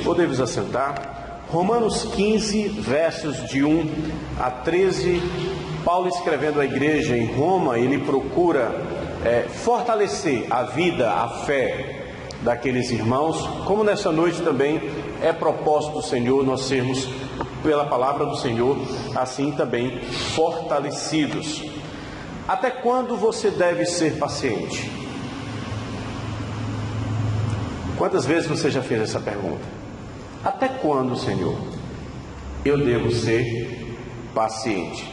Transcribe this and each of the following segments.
Podemos assentar. Romanos 15, versos de 1 a 13. Paulo, escrevendo à igreja em Roma, ele procura fortalecer a vida, a fé daqueles irmãos, como nessa noite também é propósito do Senhor nós sermos, pela palavra do Senhor, assim também fortalecidos. Até quando você deve ser paciente? Quantas vezes você já fez essa pergunta? Até quando, Senhor, eu devo ser paciente?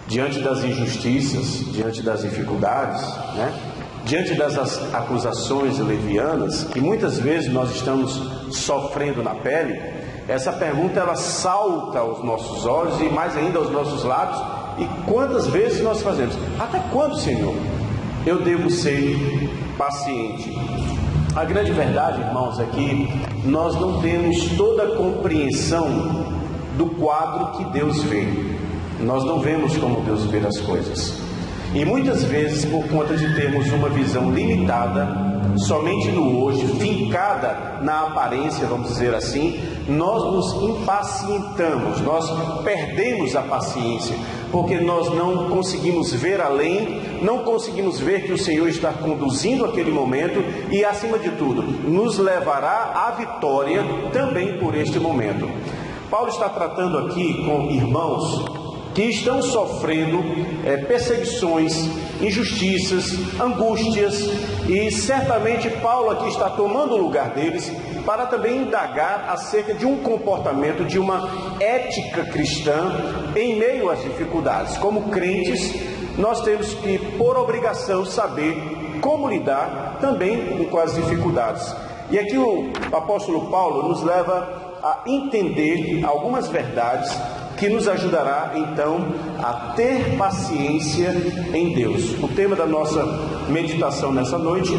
Diante das injustiças, diante das dificuldades, diante das acusações levianas, que muitas vezes nós estamos sofrendo na pele, essa pergunta ela salta aos nossos olhos e mais ainda aos nossos lábios. E quantas vezes nós fazemos? Até quando, Senhor, eu devo ser paciente? A grande verdade, irmãos, é que nós não temos toda a compreensão do quadro que Deus vê. Nós não vemos como Deus vê as coisas. E muitas vezes, por conta de termos uma visão limitada, somente no hoje, fincada na aparência, vamos dizer assim, nós nos impacientamos, nós perdemos a paciência, porque nós não conseguimos ver além, não conseguimos ver que o Senhor está conduzindo aquele momento e, acima de tudo, nos levará à vitória também por este momento. Paulo está tratando aqui com irmãos que estão sofrendo perseguições, injustiças, angústias, e certamente Paulo aqui está tomando o lugar deles para também indagar acerca de um comportamento, de uma ética cristã em meio às dificuldades. Como crentes, nós temos que, por obrigação, saber como lidar também com as dificuldades. E aqui o apóstolo Paulo nos leva a entender algumas verdades que nos ajudará então a ter paciência em Deus. O tema da nossa meditação nessa noite: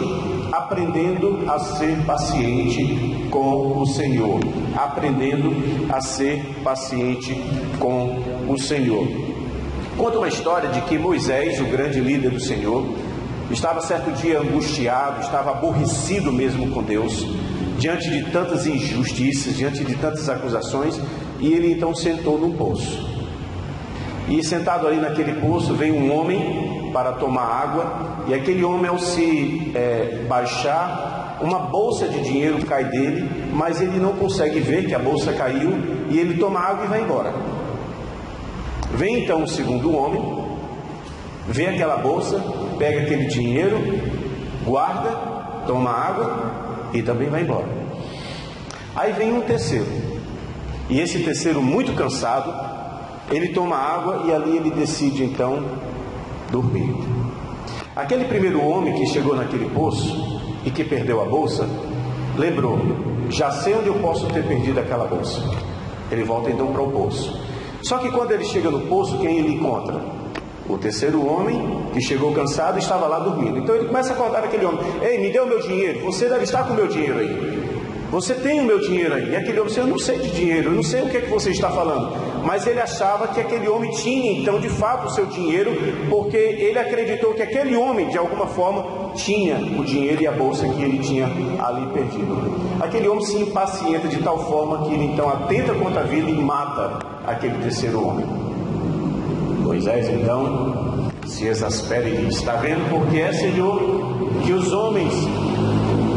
aprendendo a ser paciente com o Senhor. Aprendendo a ser paciente com o Senhor. Conta uma história de que Moisés, o grande líder do Senhor, estava certo dia angustiado, estava aborrecido mesmo com Deus, diante de tantas injustiças, diante de tantas acusações, e ele então sentou num poço. E sentado ali naquele poço, veio um homem para tomar água, e aquele homem, ao se baixar, uma bolsa de dinheiro cai dele, mas ele não consegue ver que a bolsa caiu, e ele toma água e vai embora. Vem então o segundo homem, vê aquela bolsa, pega aquele dinheiro, guarda, toma água e também vai embora. Aí vem um terceiro, e esse terceiro, muito cansado, ele toma água e ali ele decide então dormir. Aquele primeiro homem que chegou naquele poço e que perdeu a bolsa, lembrou: já sei onde eu posso ter perdido aquela bolsa. Ele volta então para o poço. Só que quando ele chega no poço, quem ele encontra? O terceiro homem que chegou cansado e estava lá dormindo. Então ele começa a acordar aquele homem: ei, me dê o meu dinheiro, você deve estar com o meu dinheiro aí. Você tem o meu dinheiro aí. E aquele homem: eu não sei de dinheiro, eu não sei o que é que você está falando. Mas ele achava que aquele homem tinha então de fato o seu dinheiro, porque ele acreditou que aquele homem de alguma forma tinha o dinheiro e a bolsa que ele tinha ali perdido. Aquele homem se impacienta de tal forma que ele então atenta contra a vida e mata aquele terceiro homem. Moisés então se exaspera e diz: está vendo porque é, Senhor, que os homens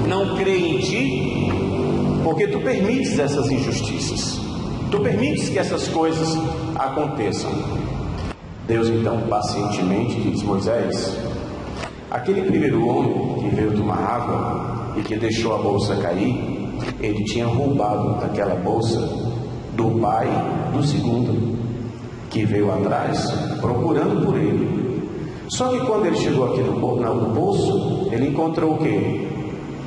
não creem em ti? Porque tu permites essas injustiças, tu permites que essas coisas aconteçam. Deus então pacientemente diz: Moisés, aquele primeiro homem que veio tomar água e que deixou a bolsa cair, ele tinha roubado daquela bolsa do pai do segundo, que veio atrás procurando por ele. Só que quando ele chegou aqui no poço, ele encontrou o quê?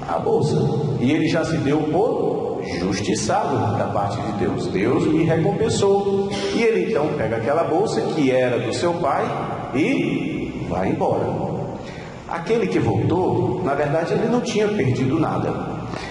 A bolsa. E ele já se deu por justiçado da parte de Deus. Deus lhe recompensou. E ele então pega aquela bolsa que era do seu pai e vai embora. Aquele que voltou, na verdade, ele não tinha perdido nada.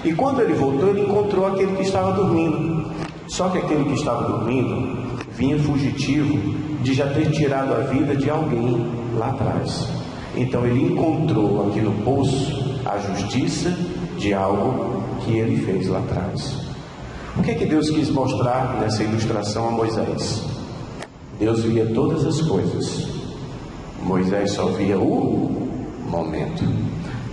E quando ele voltou, ele encontrou aquele que estava dormindo. Só que aquele que estava dormindo vinha fugitivo de já ter tirado a vida de alguém lá atrás. Então ele encontrou aqui no poço a justiça de algo que ele fez lá atrás. O que é que Deus quis mostrar nessa ilustração a Moisés? Deus via todas as coisas, Moisés só via o momento.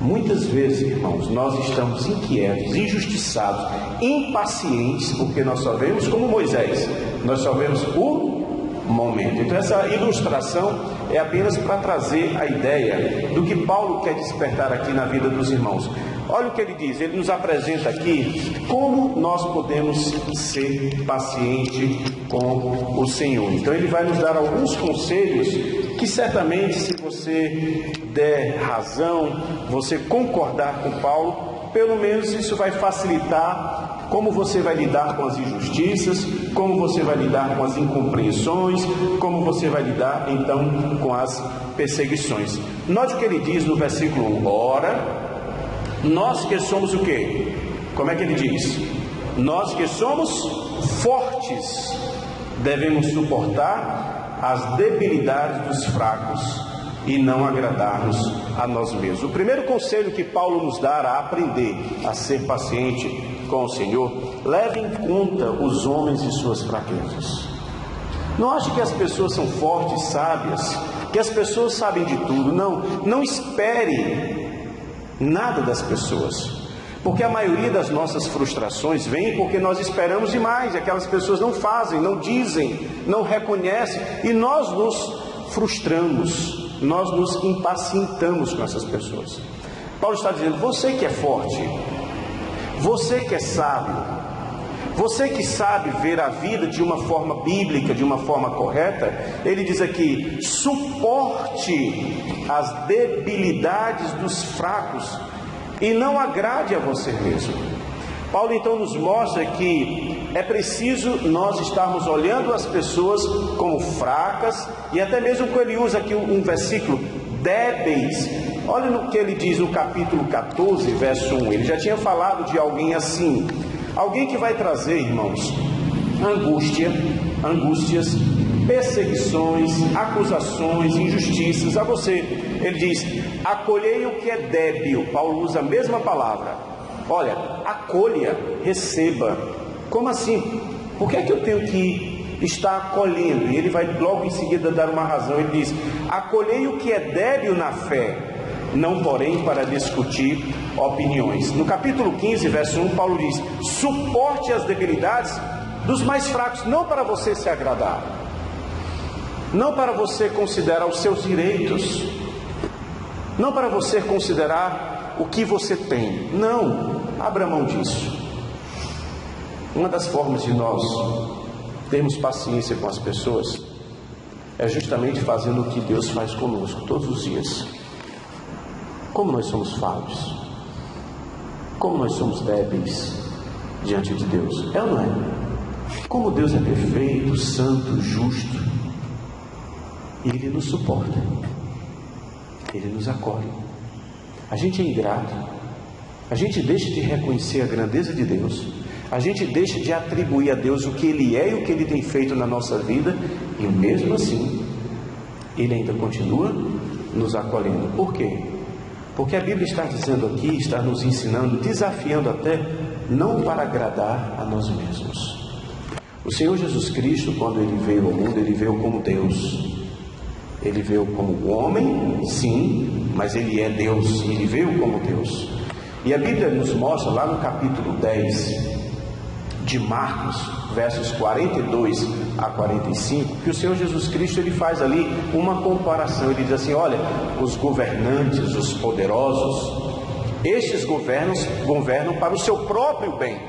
Muitas vezes, irmãos, nós estamos inquietos, injustiçados, impacientes, porque nós só vemos como Moisés, nós só vemos o momento. Então essa ilustração é apenas para trazer a ideia do que Paulo quer despertar aqui na vida dos irmãos. Olha o que ele diz, ele nos apresenta aqui como nós podemos ser pacientes com o Senhor. Então ele vai nos dar alguns conselhos que certamente, se você der razão, você concordar com Paulo, pelo menos isso vai facilitar como você vai lidar com as injustiças, como você vai lidar com as incompreensões, como você vai lidar então com as perseguições. Note o que ele diz no versículo 1: ora, nós que somos o quê? Como é que ele diz? Nós que somos fortes, devemos suportar as debilidades dos fracos e não agradar-nos a nós mesmos. O primeiro conselho que Paulo nos dá a aprender a ser paciente com o Senhor: leve em conta os homens e suas fraquezas. Não ache que as pessoas são fortes, sábias, que as pessoas sabem de tudo. Não espere nada das pessoas, porque a maioria das nossas frustrações vem porque nós esperamos demais, e aquelas pessoas não fazem, não dizem, não reconhecem, e nós nos frustramos, nós nos impacientamos com essas pessoas. Paulo está dizendo: você que é forte, você que é sábio, você que sabe ver a vida de uma forma bíblica, de uma forma correta, ele diz aqui: suporte as debilidades dos fracos e não agrade a você mesmo. Paulo então nos mostra que é preciso nós estarmos olhando as pessoas como fracas, e até mesmo quando ele usa aqui um versículo, débeis. Olha no que ele diz no capítulo 14, verso 1. Ele já tinha falado de alguém assim, alguém que vai trazer, irmãos, angústias, perseguições, acusações, injustiças a você. Ele diz: acolhei o que é débil. Paulo usa a mesma palavra. Olha, acolha, receba. Como assim? Por que é que eu tenho que estar acolhendo? E ele vai logo em seguida dar uma razão. Ele diz: acolhei o que é débil na fé, não porém para discutir opiniões. No capítulo 15, verso 1, Paulo diz: suporte as debilidades dos mais fracos, não para você se agradar, não para você considerar os seus direitos, não para você considerar o que você tem. Não, abra mão disso. Uma das formas de nós termos paciência com as pessoas é justamente fazendo o que Deus faz conosco todos os dias. Como nós somos falhos, como nós somos débeis diante de Deus, é ou não é? Como Deus é perfeito, santo, justo, Ele nos suporta, Ele nos acolhe. A gente é ingrato, a gente deixa de reconhecer a grandeza de Deus, a gente deixa de atribuir a Deus o que Ele é e o que Ele tem feito na nossa vida, e mesmo assim Ele ainda continua nos acolhendo. Por quê? Porque a Bíblia está dizendo aqui, está nos ensinando, desafiando até, não para agradar a nós mesmos. O Senhor Jesus Cristo, quando Ele veio ao mundo, Ele veio como Deus. Ele veio como homem, sim, mas Ele é Deus, e Ele veio como Deus. E a Bíblia nos mostra lá no capítulo 10 de Marcos, versos 42 a 45, que o Senhor Jesus Cristo, Ele faz ali uma comparação. Ele diz assim: olha, os governantes, os poderosos, estes governam para o seu próprio bem,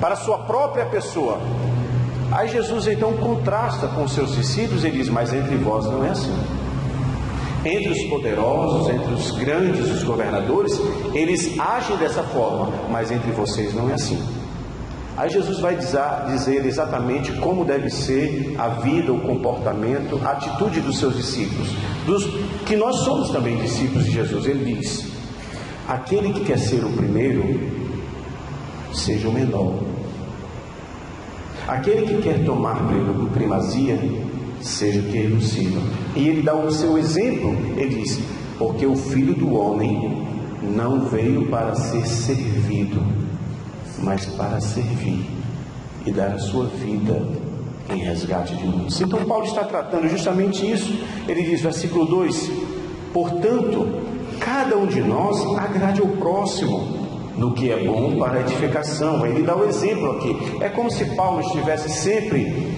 para a sua própria pessoa. Aí Jesus então contrasta com os seus discípulos e diz: mas entre vós não é assim. Entre os poderosos, entre os grandes, os governadores, eles agem dessa forma, mas entre vocês não é assim. Aí Jesus vai dizer exatamente como deve ser a vida, o comportamento, a atitude dos seus discípulos, que nós somos também discípulos de Jesus. Ele diz: aquele que quer ser o primeiro, seja o menor. Aquele que quer tomar primazia, seja que ele o sirva. E ele dá o seu exemplo, ele diz: porque o Filho do Homem não veio para ser servido, mas para servir e dar a sua vida em resgate de muitos. Então Paulo está tratando justamente isso. Ele diz, versículo 2: portanto, cada um de nós agrade ao próximo no que é bom para a edificação. Ele dá o exemplo aqui. É como se Paulo estivesse sempre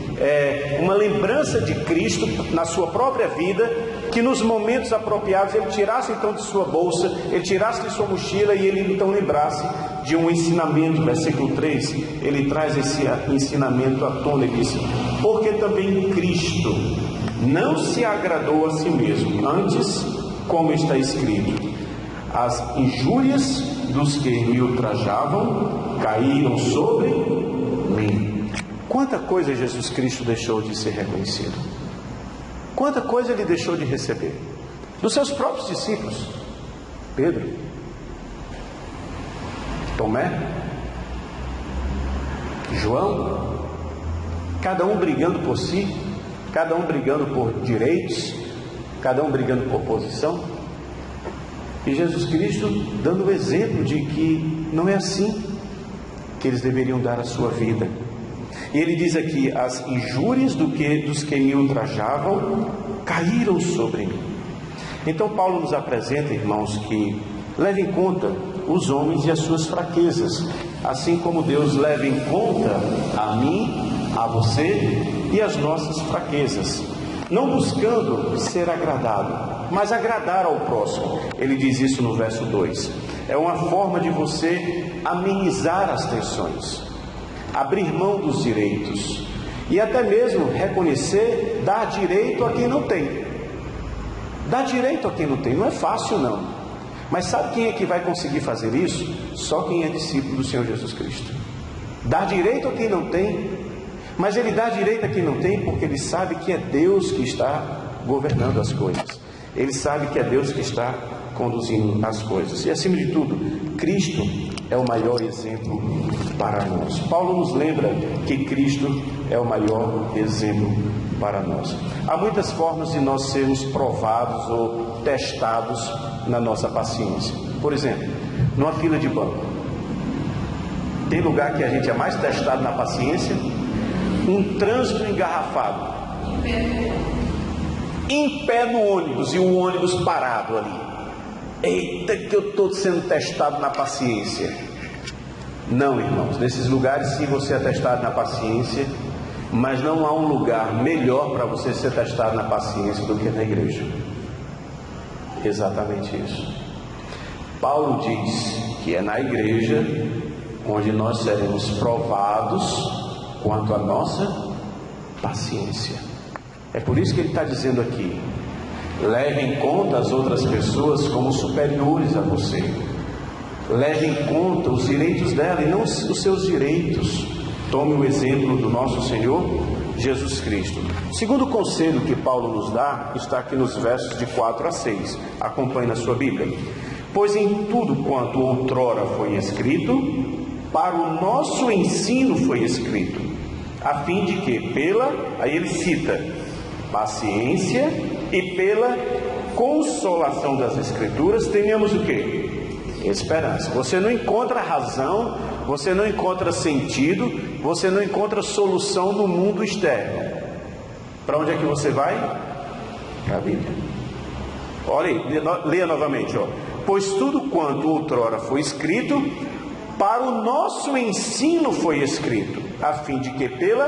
uma lembrança de Cristo na sua própria vida, que nos momentos apropriados ele tirasse então de sua bolsa, ele tirasse de sua mochila e ele então lembrasse de um ensinamento. Versículo 3, ele traz esse ensinamento à tona e diz: porque também Cristo não se agradou a si mesmo, antes, como está escrito, as injúrias dos que me ultrajavam caíram sobre mim. Quanta coisa Jesus Cristo deixou de ser reconhecido, quanta coisa ele deixou de receber dos seus próprios discípulos. Pedro, Tomé, João, cada um brigando por si, cada um brigando por direitos, cada um brigando por posição. E Jesus Cristo dando o exemplo de que não é assim que eles deveriam dar a sua vida. E ele diz aqui: as injúrias dos que me ultrajavam caíram sobre mim. Então Paulo nos apresenta, irmãos, que leve em conta os homens e as suas fraquezas, assim como Deus leva em conta a mim, a você e as nossas fraquezas, não buscando ser agradado, mas agradar ao próximo. Ele diz isso no verso 2. É uma forma de você amenizar as tensões, abrir mão dos direitos e até mesmo reconhecer, dar direito a quem não tem. Dar direito a quem não tem não é fácil, não. Mas sabe quem é que vai conseguir fazer isso? Só quem é discípulo do Senhor Jesus Cristo. Dar direito a quem não tem. Mas ele dá direito a quem não tem porque ele sabe que é Deus que está governando as coisas. Ele sabe que é Deus que está conduzindo as coisas. E acima de tudo, Cristo é o maior exemplo para nós. Paulo nos lembra que Cristo é o maior exemplo para nós. Há muitas formas de nós sermos provados ou testados na nossa paciência. Por exemplo, numa fila de banco. Tem lugar que a gente é mais testado na paciência? Um trânsito engarrafado, em pé no ônibus e o ônibus parado ali. Eita, que eu estou sendo testado na paciência. Não, irmãos, nesses lugares sim você é testado na paciência, mas não há um lugar melhor para você ser testado na paciência do que na igreja. Exatamente isso. Paulo diz que é na igreja onde nós seremos provados quanto à nossa paciência. É por isso que ele está dizendo aqui: leve em conta as outras pessoas como superiores a você. Leve em conta os direitos dela e não os seus direitos. Tome o exemplo do nosso Senhor Jesus Cristo. O segundo conselho que Paulo nos dá está aqui nos versos de 4 a 6. Acompanhe na sua Bíblia. Pois em tudo quanto outrora foi escrito, para o nosso ensino foi escrito, a fim de que aí ele cita, paciência e pela consolação das Escrituras tenhamos o quê? Esperança. Você não encontra razão, você não encontra sentido, você não encontra solução no mundo externo. Para onde é que você vai? Para a Bíblia. Olha aí, leia novamente, ó. Pois tudo quanto outrora foi escrito, para o nosso ensino foi escrito, a fim de que pela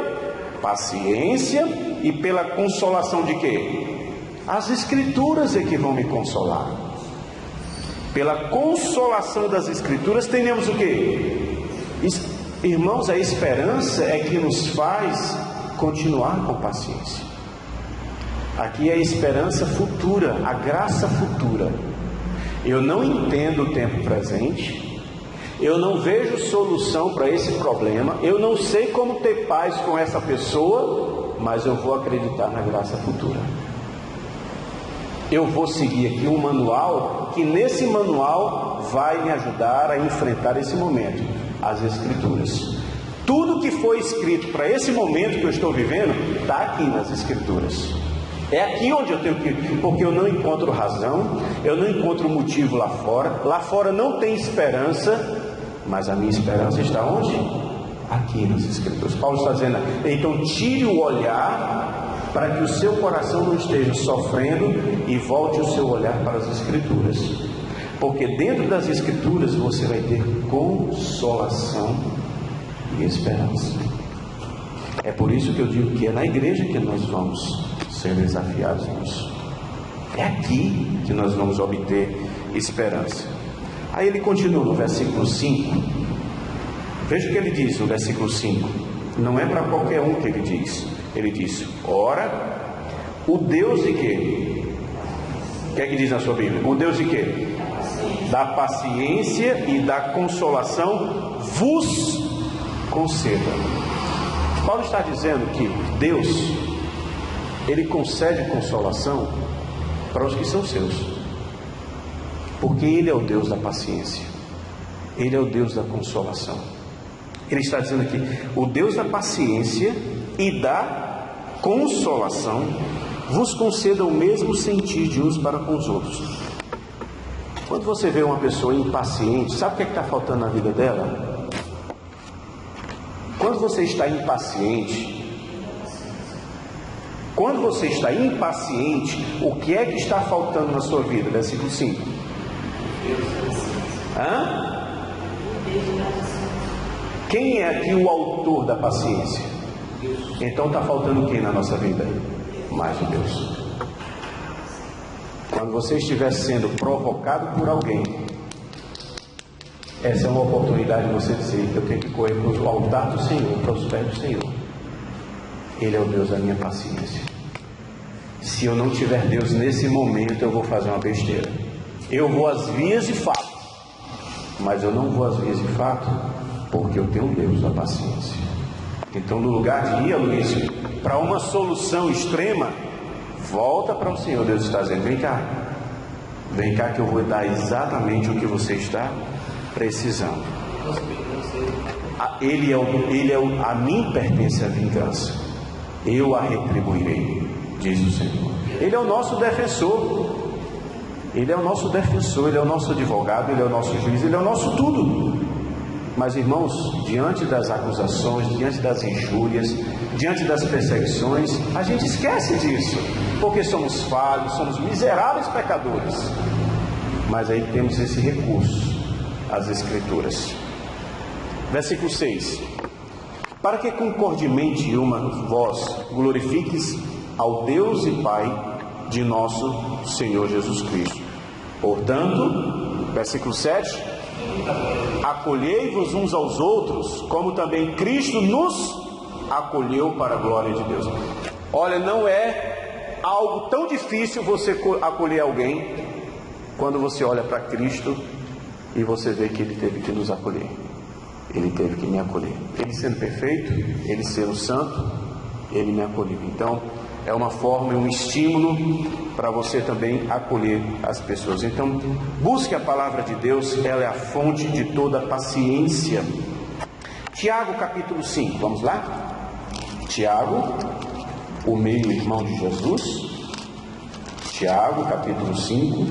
paciência e pela consolação de quê? As Escrituras é que vão me consolar. Pela consolação das Escrituras tenhamos o quê? Irmãos, a esperança é que nos faz continuar com paciência. Aqui é a esperança futura, a graça futura. Eu não entendo o tempo presente, eu não vejo solução para esse problema, eu não sei como ter paz com essa pessoa, mas eu vou acreditar na graça futura. Eu vou seguir aqui um manual, que nesse manual vai me ajudar a enfrentar esse momento, as Escrituras. Tudo que foi escrito para esse momento que eu estou vivendo está aqui nas Escrituras. É aqui onde eu tenho que ir, porque eu não encontro razão, eu não encontro motivo lá fora. Lá fora não tem esperança, mas a minha esperança está onde? Aqui nas Escrituras. Paulo está dizendo, então tire o olhar para que o seu coração não esteja sofrendo e volte o seu olhar para as Escrituras. Porque dentro das Escrituras você vai ter consolação e esperança. É por isso que eu digo que é na igreja que nós vamos ser desafiados nisso. É aqui que nós vamos obter esperança. Aí ele continua no versículo 5. Veja o que ele diz no versículo 5. Não é para qualquer um que ele diz. Ele diz, ora, o Deus de quê? O que é que diz na sua Bíblia? O Deus de quê? Da paciência e da consolação vos conceda. Paulo está dizendo que Deus, Ele concede consolação para os que são seus, porque Ele é o Deus da paciência, Ele é o Deus da consolação. Ele está dizendo aqui, o Deus da paciência e da consolação vos conceda o mesmo sentir de uns para com os outros. Quando você vê uma pessoa impaciente, sabe o que está faltando na vida dela? Quando você está impaciente, o que é que está faltando na sua vida? Versículo 5. Quem é aqui o autor da paciência? Então está faltando quem na nossa vida? Mais de Deus. Quando você estiver sendo provocado por alguém, essa é uma oportunidade de você dizer, eu tenho que correr para o altar do Senhor, para os pés do Senhor. Ele é o Deus da minha paciência. Se eu não tiver Deus nesse momento, eu vou fazer uma besteira. Eu vou às vias de fato, mas eu não vou às vias de fato porque eu tenho Deus da paciência. Então, no lugar de ir, Luiz, para uma solução extrema, volta para o Senhor. Deus está dizendo, vem cá que eu vou dar exatamente o que você está precisando. A mim pertence a vingança, eu a retribuirei, diz o Senhor. Ele é o nosso defensor, Ele é o nosso defensor, Ele é o nosso advogado, Ele é o nosso juiz, Ele é o nosso tudo. Mas irmãos, diante das acusações, diante das injúrias, diante das perseguições, a gente esquece disso, porque somos falhos, somos miseráveis pecadores. Mas aí temos esse recurso, as Escrituras. Versículo 6. Para que concordemente uma vós glorifiques ao Deus e Pai de nosso Senhor Jesus Cristo. Portanto, versículo 7, acolhei-vos uns aos outros, como também Cristo nos acolheu para a glória de Deus. Olha, não é algo tão difícil você acolher alguém quando você olha para Cristo e você vê que Ele teve que nos acolher. Ele teve que me acolher. Ele sendo perfeito, Ele sendo santo, Ele me acolheu. Então, é uma forma, um estímulo para você também acolher as pessoas. Então, busque a palavra de Deus, ela é a fonte de toda a paciência. Tiago capítulo 5, vamos lá? Tiago, o meio-irmão de Jesus. Tiago capítulo 5.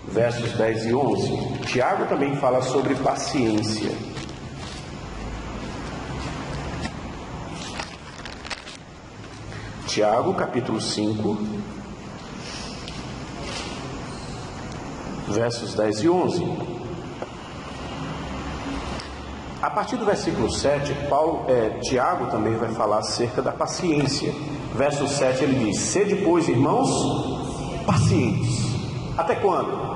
Versos 10 e 11. Tiago também fala sobre paciência. Tiago, capítulo 5, versos 10 e 11. A partir do versículo 7, Tiago também vai falar acerca da paciência. Verso 7 ele diz, sede, pois, irmãos, pacientes. Até quando?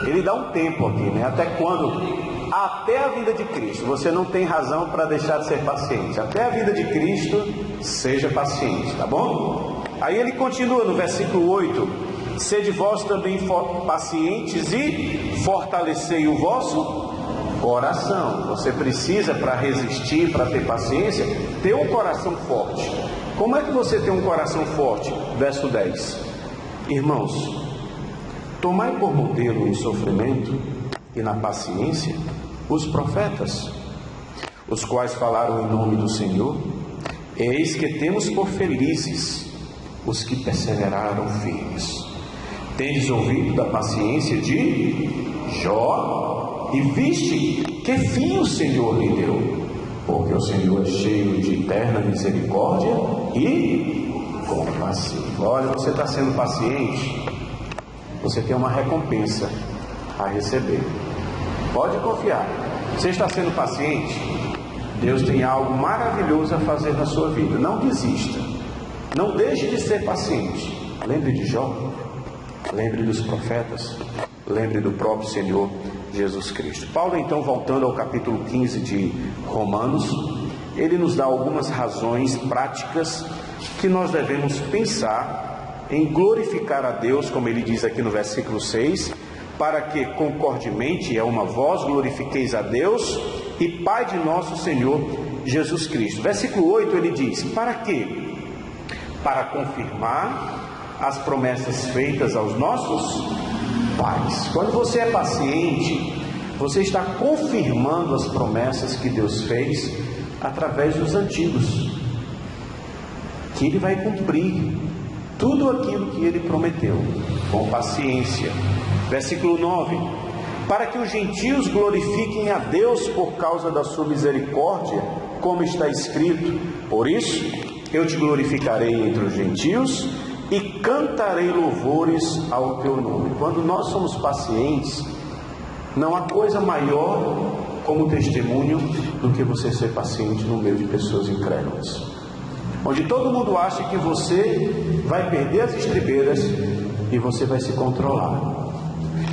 Ele dá um tempo aqui, né? Até quando? Até a vinda de Cristo. Você não tem razão para deixar de ser paciente. Até a vinda de Cristo, seja paciente, tá bom? Aí ele continua no versículo 8: sede vós também pacientes e fortalecei o vosso coração. Você precisa, para resistir, para ter paciência, ter um coração forte. Como é que você tem um coração forte? Verso 10: irmãos, tomai por modelo em sofrimento e na paciência os profetas, os quais falaram em nome do Senhor. Eis que temos por felizes os que perseveraram firmes. Tendes ouvido da paciência de Jó e viste que fim o Senhor lhe deu, porque o Senhor é cheio de eterna misericórdia e compassivo. Olha, você está sendo paciente, você tem uma recompensa a receber. Pode confiar. Você está sendo paciente, Deus tem algo maravilhoso a fazer na sua vida. Não desista, não deixe de ser paciente. Lembre de Jó, lembre dos profetas, lembre do próprio Senhor Jesus Cristo. Paulo, então, voltando ao capítulo 15 de Romanos, ele nos dá algumas razões práticas que nós devemos pensar em glorificar a Deus, como ele diz aqui no versículo 6, para que concordemente, é uma voz, glorifiqueis a Deus e Pai de nosso Senhor Jesus Cristo. Versículo 8 ele diz: para quê? Para confirmar as promessas feitas aos nossos pais. Quando você é paciente, você está confirmando as promessas que Deus fez através dos antigos, que Ele vai cumprir tudo aquilo que Ele prometeu, com paciência. Versículo 9: para que os gentios glorifiquem a Deus por causa da sua misericórdia, como está escrito: por isso eu te glorificarei entre os gentios e cantarei louvores ao teu nome. Quando nós somos pacientes, não há coisa maior como testemunho do que você ser paciente no meio de pessoas incrédulas, onde todo mundo acha que você vai perder as estribeiras e você vai se controlar.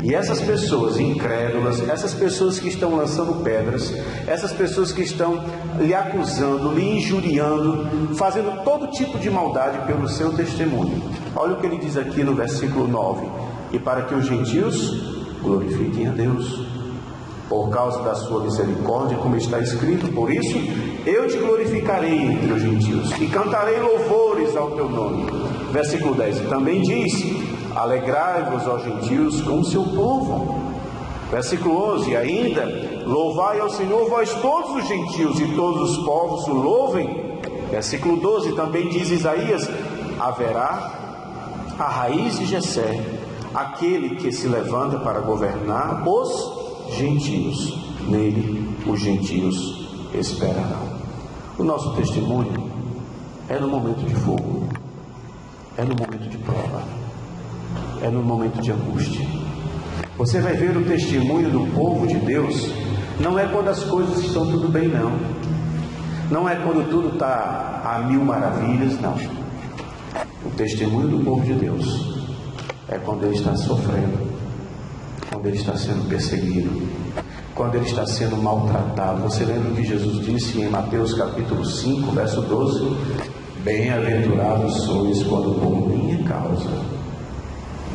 E essas pessoas incrédulas, essas pessoas que estão lançando pedras, essas pessoas que estão lhe acusando, lhe injuriando, fazendo todo tipo de maldade pelo seu testemunho. Olha o que ele diz aqui no versículo 9: e para que os gentios glorifiquem a Deus por causa da sua misericórdia, como está escrito: por isso eu te glorificarei entre os gentios e cantarei louvores ao teu nome. Versículo 10 também diz: alegrai-vos, ó gentios, com o seu povo. Versículo 11 ainda: louvai ao Senhor vós todos os gentios, e todos os povos o louvem. Versículo 12 também diz Isaías: haverá a raiz de Jessé, aquele que se levanta para governar os gentios, nele os gentios esperarão. O nosso testemunho é no momento de fogo, é no momento de prova, é no momento de angústia. Você vai ver o testemunho do povo de Deus, não é quando as coisas estão tudo bem, não. Não é quando tudo está a mil maravilhas, não. O testemunho do povo de Deus é quando ele está sofrendo, quando ele está sendo perseguido, quando ele está sendo maltratado. Você lembra que Jesus disse em Mateus capítulo 5, verso 12: bem-aventurados sois quando por minha causa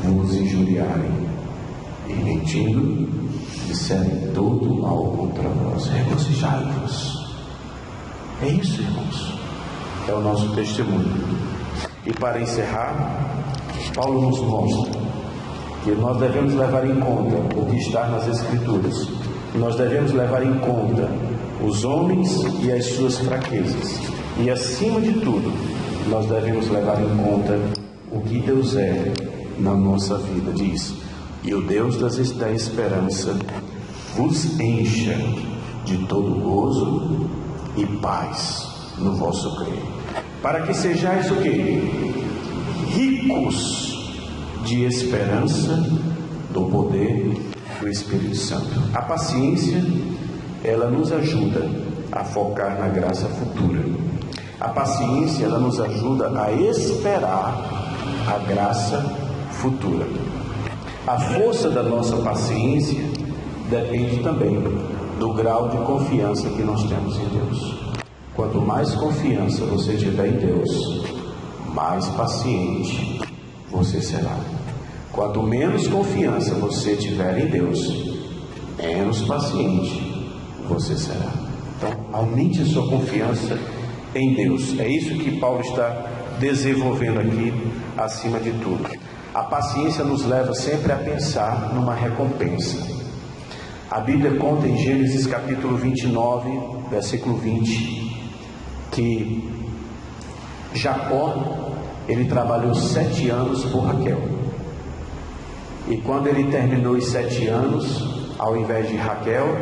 vos injuriarem e mentindo disserem todo mal contra vós. Regozijai-vos. É isso, irmãos, é o nosso testemunho. E para encerrar, Paulo nos mostra que nós devemos levar em conta o que está nas Escrituras. Nós devemos levar em conta os homens e as suas fraquezas. E acima de tudo, nós devemos levar em conta o que Deus é na nossa vida. Diz: e o Deus da esperança vos encha de todo gozo e paz no vosso crer, para que sejais o quê? Ricos de esperança do poder do Espírito Santo. A paciência, ela nos ajuda a focar na graça futura. A paciência, ela nos ajuda a esperar a graça futura. A força da nossa paciência depende também do grau de confiança que nós temos em Deus. Quanto mais confiança você tiver em Deus, mais paciente você será. Quanto menos confiança você tiver em Deus, menos paciente você será. Então, aumente a sua confiança em Deus. É isso que Paulo está desenvolvendo aqui, acima de tudo. A paciência nos leva sempre a pensar numa recompensa. A Bíblia conta em Gênesis capítulo 29, versículo 20, que Jacó, ele trabalhou 7 anos por Raquel. E quando ele terminou os 7 anos, ao invés de Raquel,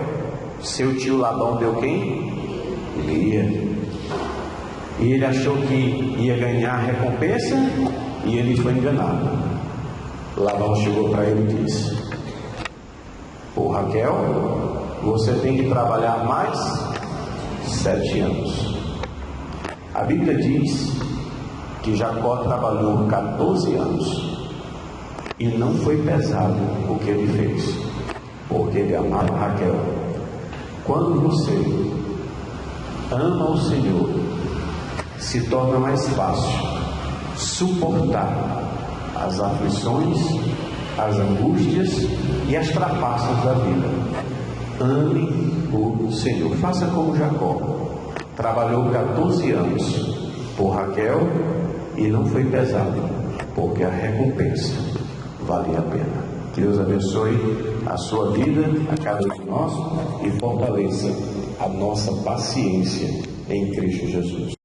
seu tio Labão deu quem? Lia. E ele achou que ia ganhar recompensa e ele foi enganado. Labão chegou para ele e disse: por Raquel, você tem que trabalhar mais 7 anos. A Bíblia diz que Jacó trabalhou 14 anos e não foi pesado o que ele fez, porque ele amava Raquel. Quando você ama o Senhor, se torna mais fácil suportar as aflições, as angústias e as trapaças da vida. Ame o Senhor. Faça como Jacó. Trabalhou 14 anos por Raquel e não foi pesado, porque a recompensa valia a pena. Deus abençoe a sua vida, a cada um de nós, e fortaleça a nossa paciência em Cristo Jesus.